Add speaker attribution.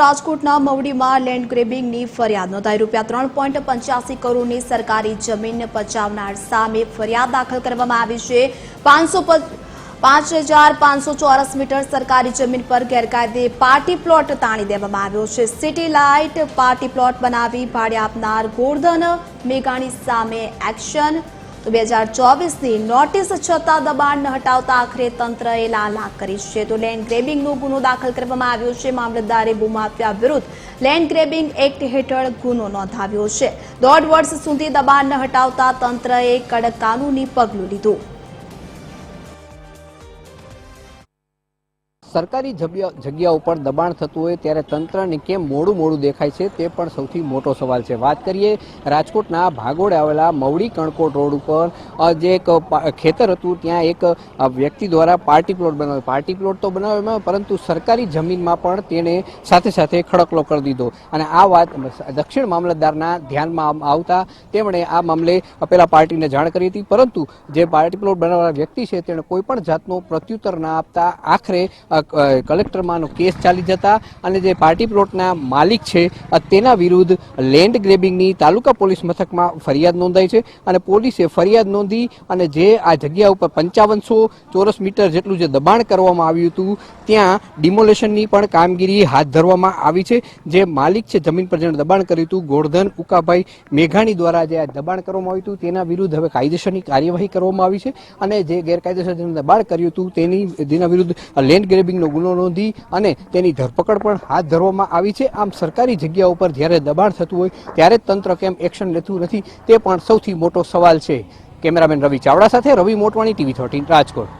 Speaker 1: રાજકોટના મવડીમાં લેન્ડ ગ્રેબિંગની ફરિયાદ નોંધાઈ ₹3.85 કરોડની સરકારી જમીન પચાવનાર સામે ફરિયાદ દાખલ કરવામાં આવી છે। 5,500 ચોરસ મીટર સરકારી જમીન પર ગેરકાયદે પાર્ટી પ્લોટ તાણી દેવામાં આવ્યો છે। સિટી લાઇટ પાર્ટી પ્લોટ બનાવી ભાડે આપનાર ગોરધન મેઘાણી સામે એક્શન। 2024ની નોટિસ છતાં દબાણ ન હટાવતા આખરે તંત્રએ લાલાક કરી છે। તો લેન્ડ ગ્રેબિંગનો ગુનો દાખલ કરવામાં આવ્યો છે। મામલતદારે ભૂમાફિયા વિરુદ્ધ લેન્ડ ગ્રેબિંગ એક્ટ હેઠળ ગુનો નોંધાવ્યો છે। 1.5 વર્ષ સુધી દબાણ ન હટાવતા તંત્રએ કડક કાનૂની પગલું લીધું।
Speaker 2: સરકારી જગ્યાઓ પર દબાણ થતું હોય ત્યારે તંત્રને કેમ મોડું દેખાય છે તે પણ સૌથી મોટો સવાલ છે। વાત કરીએ રાજકોટના ભાગોળે આવેલા મવડી કણકોટ રોડ ઉપર જે એક ખેતર હતું ત્યાં એક વ્યક્તિ દ્વારા પાર્ટી પ્લોટ તો બનાવ્યો પરંતુ સરકારી જમીનમાં પણ તેણે સાથે ખડકલો કરી દીધો અને આ વાત દક્ષિણ મામલતદારના ધ્યાનમાં આવતા તેમણે આ મામલે પેલા પાર્ટીને જાણ કરી હતી પરંતુ જે પાર્ટી પ્લોટ બનાવનાર વ્યક્તિ છે તેણે કોઈ પણ જાતનો પ્રત્યુત્તર ના આપતા આખરે કલેક્ટરમાંનો કેસ ચાલી જતા અને જે પાર્ટી પ્લોટના માલિક છે તેના વિરુદ્ધ લેન્ડ ગ્રેબિંગની તાલુકા પોલીસ મથકમાં ફરિયાદ નોંધાઈ છે અને પોલીસે ફરિયાદ નોંધી અને જે આ જગ્યા ઉપર 5500 ચોરસ મીટર જેટલું જે દબાણ કરવામાં આવ્યું હતું ત્યાં ડિમોલેશનની પણ કામગીરી હાથ ધરવામાં આવી છે। જે માલિક છે જમીન પર જેણે દબાણ કર્યું હતું ગોરધન ઉકાભાઈ મેઘાણી દ્વારા જે આ દબાણ કરવામાં આવ્યું હતું તેના વિરુદ્ધ હવે કાયદેસરની કાર્યવાહી કરવામાં આવી છે અને જે ગેરકાયદેસર જેણે દબાણ કર્યું હતું તેના વિરુદ્ધ લેન્ડ ગ્રેબિંગનો ગુનો નોંધી અને તેની ધરપકડ પણ હાથ ધરવામાં આવી છે। આમ સરકારી જગ્યા ઉપર જ્યારે દબાણ થતું હોય ત્યારે તંત્ર કેમ એક્શન લેતું નથી તે પણ સૌથી મોટો સવાલ છે। કેમેરામેન રવિ ચાવડા સાથે રવિ મોટવાણી, TV 13 રાજકોટ।